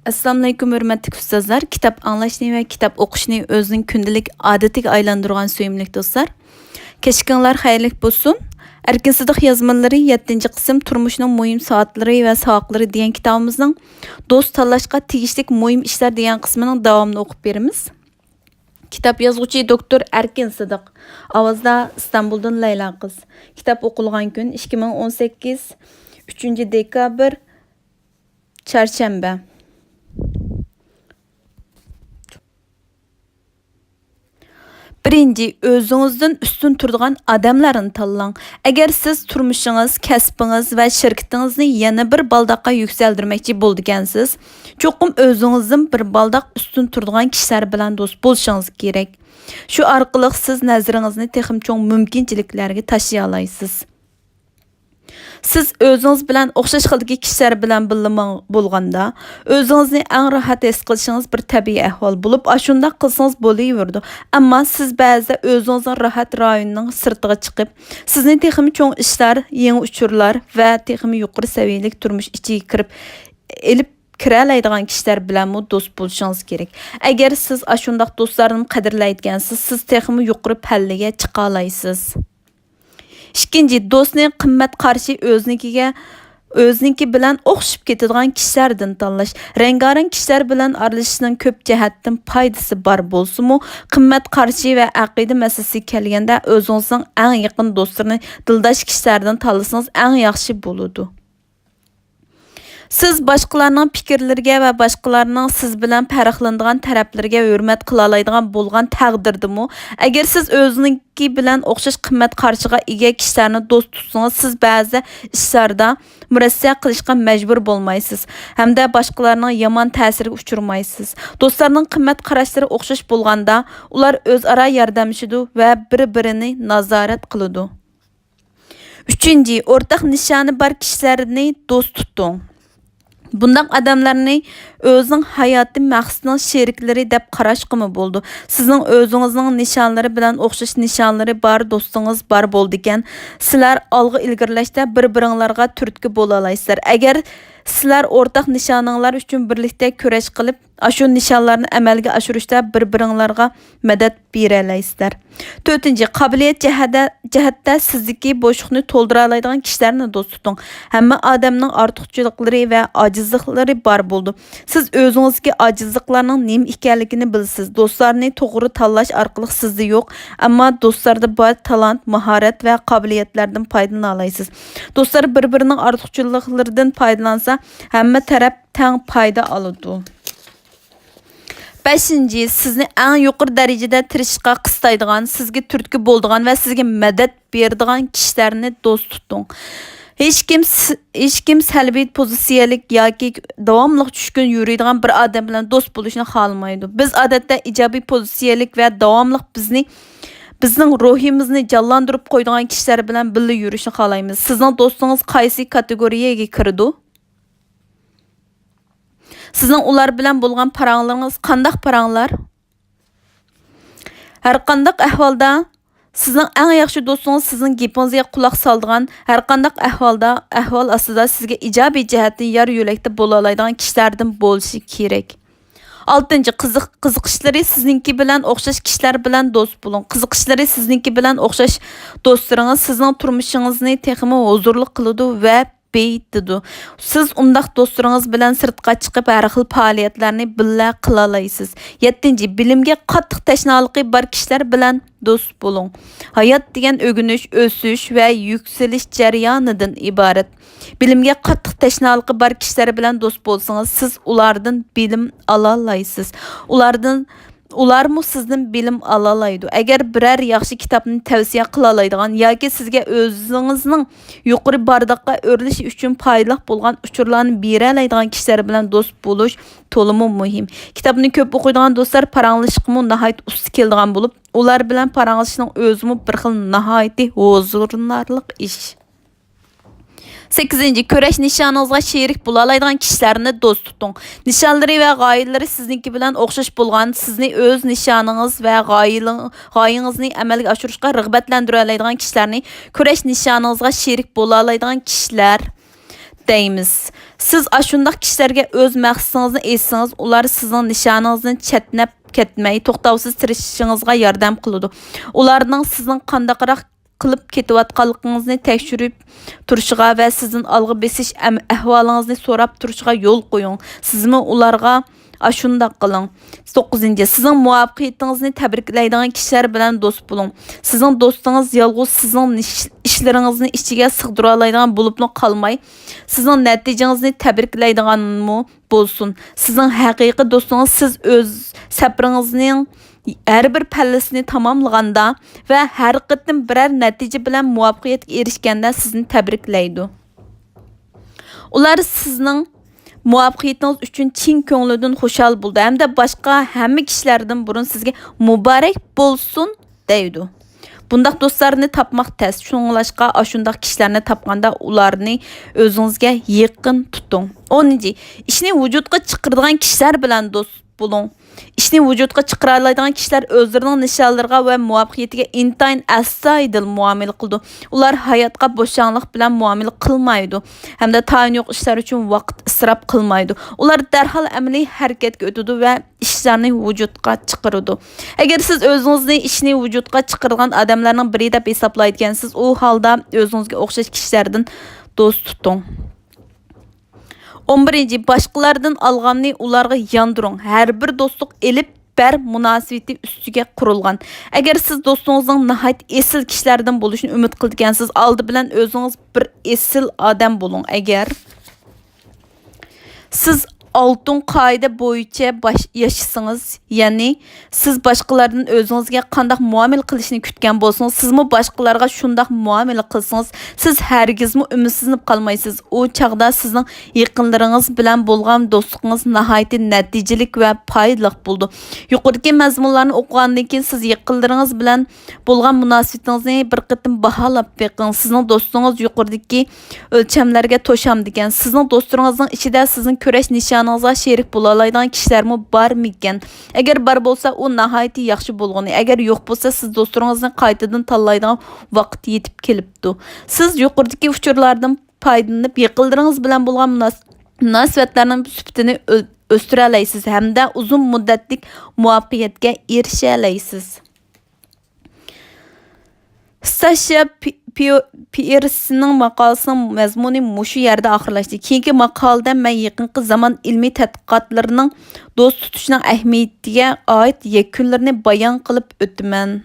Assalomu alaykum hurmatli ustozlar. Kitob anglashni va kitob o'qishni o'zining kundalik odatiga aylantirgan suyimli do'stlar. Kechqurunlar xayrli bo'lsin. Erkin Sidiq yozmalari 7-qism Turmushning muhim soatlari va soatlari degan kitobimizning do'st tanlashga tegishli muhim ishlar degan qismining davomini o'qib beramiz. Kitob yozuvchi doktor Erkin Sidiq. Ovozda Istanbuldan Layla qiz. Kitob o'qilgan kun 2018 3-dekabr Çarşamba. Birinci, özünüzden üstün turduğan adamlarını tanlang. Eğer siz turmuşunuz, kasbınız ve şirketinizni yana bir baldaqqa yükseldirmekçi boldigansiz, çoqum özünüzden bir baldaq üstün turduğan kişiler bilen dost bolşanız gerek. Şu arqılıq siz nəzərinizni texim çoğ mümkünçiliklərə taşıya alaysız. Siz özünüz bilen oxşaş xildagi kişiler bilen bolğanda, özünüzni ən rahat his qilishiniz bir təbii əhval bulub, aşunda qılsanız bolayverdi. Amma siz bəzida özünüzün rahat rayonunun sırtığa çıxıb, sizni teximi çoğ işlər, yeni uçurlar və teximi yuqori səviyyəlik turmuş içiga kirib, elib kirəlaydigan kişiler bilen dost buluşunuz gerek. Əgər siz aşundaq dostlarını qədirləydigansiz, siz teximi yuqori pəlləyə çıqa alaysız. İkinci, dostni qimmat qarşı özünki bilen oxşib ketadigan kişilerden tanlash. Rengarenk kişiler bilen aralashishning ko'p jihatdan foydasi bar bolsa-mu, qimmat qarşı ve aqida masalasi kelganda o'zingizning eng yaqin do'stlarini dildosh kişilerden tanlasangiz eng yaxshi bo'ladi. Siz başqalarının fikirleriga və başqalarının siz bilan farqlanadigan tərəflərə hörmət qıla alaydigan bolğan təqdirdimi? Əgər siz özünüzki bilan oxşaş qimmat qarşıga ega kişilərni dost tutsanız, siz bəzi işlərdə mürəssə qilishqa məcbur bolmaysınız. Həm də başqalarının yaman təsiriga uçurmaysınız. Dostlarının qimmat qarashları oxşaş bolğanda, ular özara yardımlaşıdı və bir-birini nazorat qılıdı. Üçüncü, ortaq nişanı bar kişilərni dost tutun. Bundan adamlarını özünün hayatı məqsədinin şerikləri deb qarashqımı boldu. Sizin özünüzün nişanları bilen oxşaş nişanları bar dostunuz bar boldikan, sizler alğı ilgirləşdə bir-birinlarga türtkü bola alaysızlar. Əgər sizler ortaq nişanınlar üçün birlikdə köreş qilib, aşu nişanlarını əməlgə aşırışda bir-birinlarga mədət berələysizlər. 4. Qabiliyyət cəhətdə sizdeki boşluqni toldura alaydigan kişilərni dost tutun. Həmmə adamның artıqçılıqları və acizlikləri bar boldu. Siz özünüzki acizliklarının nem ikənligini bilsiz. Dostlarını toğru tanlash arqılıq sizdə yox, amma dostlarda bar talant, maharet və qabiliyyətlərdən faydalan alaysınız. Dostlar bir-birinin artıqçılıqlarından faydalansa, həmmə tərəf təng fayda alıdı. 5. Sizni ən yuqori dərəcədə tirishqa qistaydigan, sizga türtkü boldigan və sizga mədət berdigan kişilərni dost tutun. Hiç kim səlbi pozisiyalik yoki davamlıq tushkun yürüydigan bir adam bilan dost bo'lishni xalamaydi. Biz odatda ijobiy pozisiyalik və davamlıq bizning ruhimizni canlandırıb qo'ydigan kişilar bilan birga yurishni xalaymiz. Sizning do'stingiz qaysi kategoriyaga kirdi? Sizin ular bilan bo'lgan paranglarınız qandaq paranglar? Har qandaq ahvolda sizin eng yaxshi do'stingiz sizin gapingizga quloq soladigan, har qandaq ahvol ostida sizga ijobiy jihatdan yar yo'lakda bo'la oladigan kishilardan bo'lishi kerak. 6. Qiziqishlari sizningki bilan o'xshash kishilar bilan do'st bo'ling. Qiziqishlari sizningki bilan o'xshash do'stlaringiz sizning turmushingizni texmi huzurli qiladi va beytidu. Siz undaq dostlarınız bilan sirtqa chiqib har xil faoliyatlarni birga qila olaysız. 7. Bilimga qattiq tashnalıqı bar kişiler bilan dost bo'ling. Hayot degan o'g'inish, o'sish va yuksalish jarayonidan iborat. Bilimga qattiq tashnalıqı bar kişiler bilan dost bo'lsangiz, siz ulardan bilim ala olaysız. Ularmı sizden bilim alalaydı. Eğer birer yaxşı kitabını tavsiye qılalaydigan yoki sizga o'zingizning yuqori bardaqqa o'rilish uchun foydali bo'lgan uchurlarni beralaydigan kishilar bilan do'st bo'lish to'liq muhim. Kitobni ko'p o'qiydigan do'stlar paranglashqimi nihoyat usti keladigan bo'lib, ular bilan paranglashishning o'zimi bir xil nihoyat huzurlanarli ish. 8. Köreş nişanınızga şerik bulalaydigan kişilerini dost tutun. Nişanları ve gayeleri sizinki bilen oxşaş bulgan, sizni öz nişanınız ve gayenizni əməlgə aşırışqa rıqbətləndirəlaydigan kişilerini köreş nişanınızga şerik bulalaydigan kişiler deymiz. Siz aşundaq kişilərə öz məqsədinizni aytsanız, ular sizin nişanınızdan çətinəb ketməyi, toxtavsız tirişişinizə yardım qılıdı. Ularning sizin qandaqraq qılıb ketiyotqanlığınızı tekşürüp turuşuğa və sizin alğı besiş əhvalınızı sorab turuşuğa yol qoyun. Sizmi ularga aşundaq qılın. 9. Sizin muvaffaqiyətinizni təbriklaydigan kişilər bilan dost bulun. Sizin dostunuz yalğız sizin işlərinizni içigə sığdıra alaydigan bulubnu qalmay, sizin nəticənizni təbriklaydiganmı bolsun. Sizin həqiqi dostunuz siz öz səbrinizin her bir pəlləsini tamamlaganda və hər qıtım birər nəticə bilan muvaffaqiyətə erişgəndə sizni təbriklaydı. Ular sizin muvaffaqiyətiniz üçün çin köңlüdün xoşal buldu. Hem de başqa həmmə kişilərdən burun sizə mübarək bolsun deydi. Bundaq dostlarını tapmaq təs. Şunlaşqa aşundaq kişilərini tapqanda ularını özünüzə yaxın tutun. 10. İşini vücudqa çıxırdıgan kişilər bilan dost bulun. İşini vücudqa çıxıralaydigan kişilər özlərinin nişanlarına və muvaffaqiyətinə intayın əsaydil muamele qıldı. Ular hayatqa boşanlıq bilan muamele qılmaydı. Həm də tayin yox işlər üçün vaxt israf qılmaydı. Ular dərhal əməli hərəkətə ötüdü və işlərini vücudqa çıxırdı. Əgər siz özünüzni işini vücudqa çıxırğan adamların biri də hesablayırsınız, o halda özünüzə oxşaş kişilərdən dost tutun. 11. Başqalardan alğanını ularga yandırın. Hər bir dostluq elib bər münasibeti üstüge qurulğan. Əgər siz dostunuzun nəhayət esil kişilərdən boluşunu ümid qıldınız, aldı bilən özünüz bir esil adam bolun. Əgər siz altın qayda boyunca yaşısınız, yani siz başqalardan özünüzə qandaq muamele qilishini kütgan bolsunuz, sizmi başqalarga şundaq muamele qilsınız, siz hərgizmi ümidsizinib qalmaysınız. O çağda sizin yaqinlarınız bilan bolğan dostluğunuz nəhayət nəticəlik və paydalıq buldu. Yuqorqi məzmunlarını oxugandan keyin siz yaqinlarınız bilan bolğan münasibətinizni bir qıtım bahalab baxın. Sizin dostluğunuz yuqordakı ölçəmlərə toşam degan. Sizin dostluğunuzun içində sizin köreş nişanınıza şerik bulalaydigan kişilərmi bar mikan? Əgər bar bolsa, o nəhayət yaxşı bolğunu. Əgər yox bolsa, siz dostluğunuzni qaytadan tanlaydigan vaqt yetib kelibdi. Siz yuqordakı uçurlardan faydalanıb yaqinlarınız bilan bolğan münasibətlərin sübtini östürə alaysiz, həm də uzun müddətlik muvaffaqiyətə erişə alaysiz. Sasha Pearson'ın maqalasının məzmunu muşu yerdə axırlaşdı. Keyinki maqalada mən yaxınqı zaman ilmi tədqiqatlarının dost tutuşunun əhəmiyyətinə aid yekunlarını bayan qılıb ötmən.